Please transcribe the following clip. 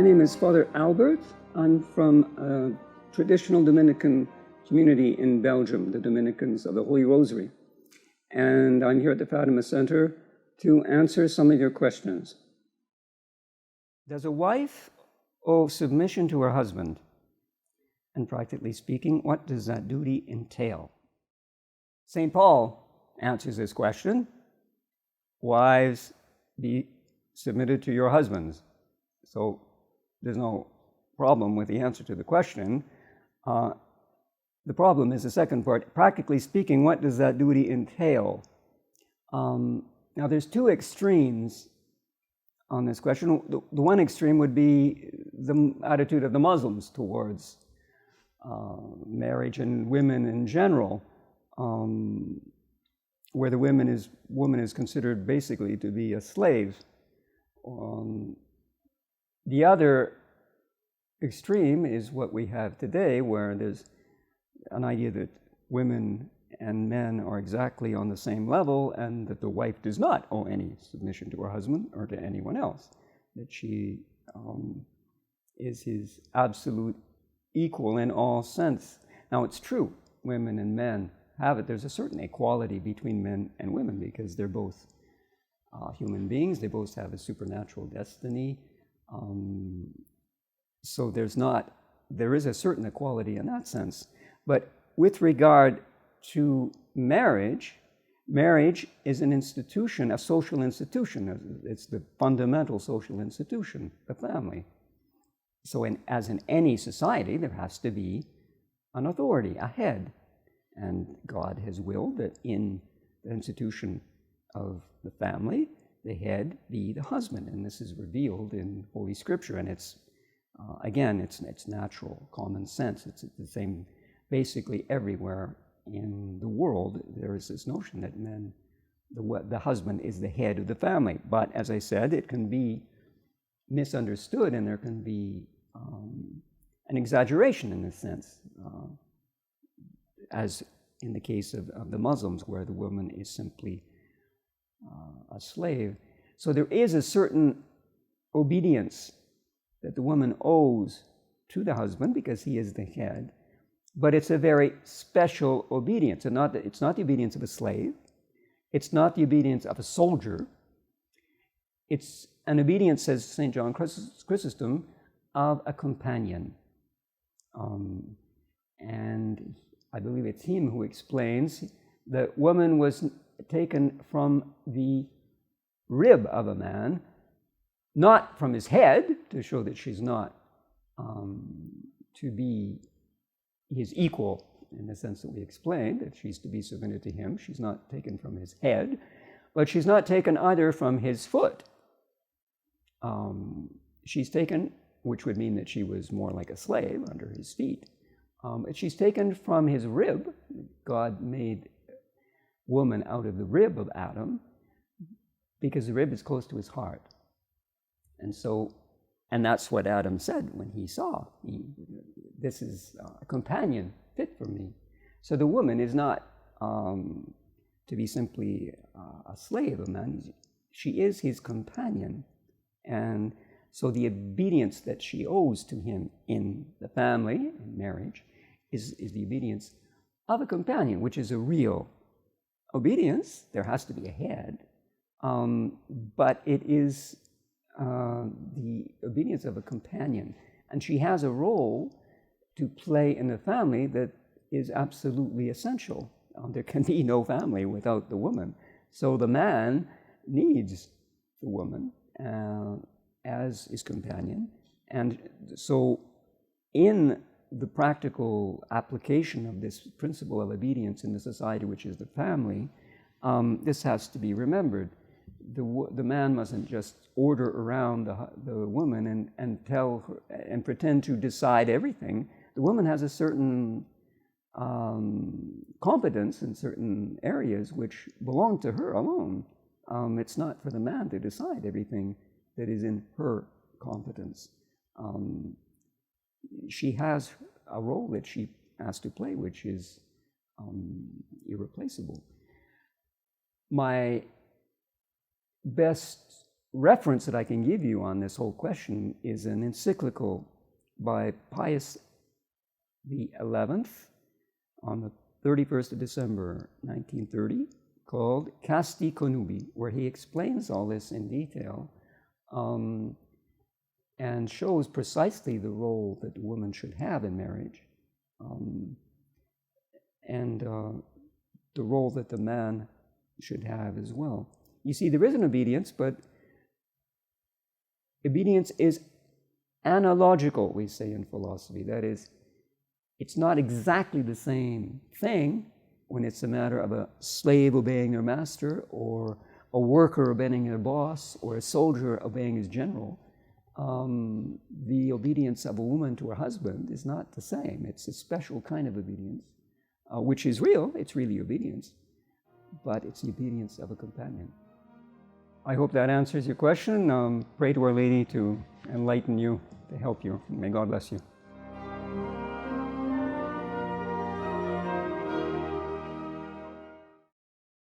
My name is Father Albert. I'm from a traditional Dominican community in Belgium, the Dominicans of the Holy Rosary. And I'm here at the Fatima Center to answer some of your questions. Does a wife owe submission to her husband? And practically speaking, what does that duty entail? St. Paul answers this question. Wives, be submitted to your husbands. So there's no problem with the answer to the question. The problem is the second part. Practically speaking, what does that duty entail? Now, there's two extremes on this question. The one extreme would be the attitude of the Muslims towards marriage and women in general, where the woman is considered basically to be a slave. The other extreme is what we have today, where there's an idea that women and men are exactly on the same level, and that the wife does not owe any submission to her husband or to anyone else, that she is his absolute equal in all sense. Now, it's true, women and men have it. There's a certain equality between men and women because they're both human beings. They both have a supernatural destiny. So there is a certain equality in that sense. But with regard to marriage, marriage is an institution, a social institution. It's the fundamental social institution, the family. So as in any society, there has to be an authority, a head. And God has willed that in the institution of the family, the head be the husband. And this is revealed in Holy Scripture. And it's, again, it's natural, common sense. It's the same basically everywhere in the world. There is this notion that the husband is the head of the family. But as I said, it can be misunderstood, and there can be an exaggeration in this sense, as in the case of the Muslims, where the woman is simply a slave. So there is a certain obedience that the woman owes to the husband because he is the head, but it's a very special obedience. And it's not the obedience of a slave. It's not the obedience of a soldier. It's an obedience, says St. John Chrysostom, of a companion. And I believe it's him who explains that woman was taken from the rib of a man, not from his head, to show that she's not to be his equal in the sense that we explained, that she's to be submitted to him. She's not taken from his head, but she's not taken either from his foot. She's taken, which would mean that she was more like a slave under his feet. She's taken from his rib. God made woman out of the rib of Adam because the rib is close to his heart. And that's what Adam said when he saw, this is a companion fit for me. So the woman is not to be simply a slave of man. She is his companion. And so the obedience that she owes to him in the family, in marriage, is the obedience of a companion, which is a real obedience. There has to be a head, but it is the obedience of a companion. And she has a role to play in the family that is absolutely essential. There can be no family without the woman. So the man needs the woman as his companion. And so in the practical application of this principle of obedience in the society, which is the family, this has to be remembered. The man mustn't just order around the woman and tell her and pretend to decide everything. The woman has a certain competence in certain areas which belong to her alone. It's not for the man to decide everything that is in her competence. She has a role that she has to play, which is irreplaceable. My best reference that I can give you on this whole question is an encyclical by Pius the 11th on the 31st of December 1930 called Casti Connubii, where he explains all this in detail and shows precisely the role that the woman should have in marriage and the role that the man should have as well. You see, there is an obedience, but obedience is analogical, we say in philosophy. That is, it's not exactly the same thing when it's a matter of a slave obeying their master, or a worker obeying their boss, or a soldier obeying his general. The obedience of a woman to her husband is not the same. It's a special kind of obedience, which is real. It's really obedience, but it's the obedience of a companion. I hope that answers your question. Pray to Our Lady to enlighten you, to help you. May God bless you.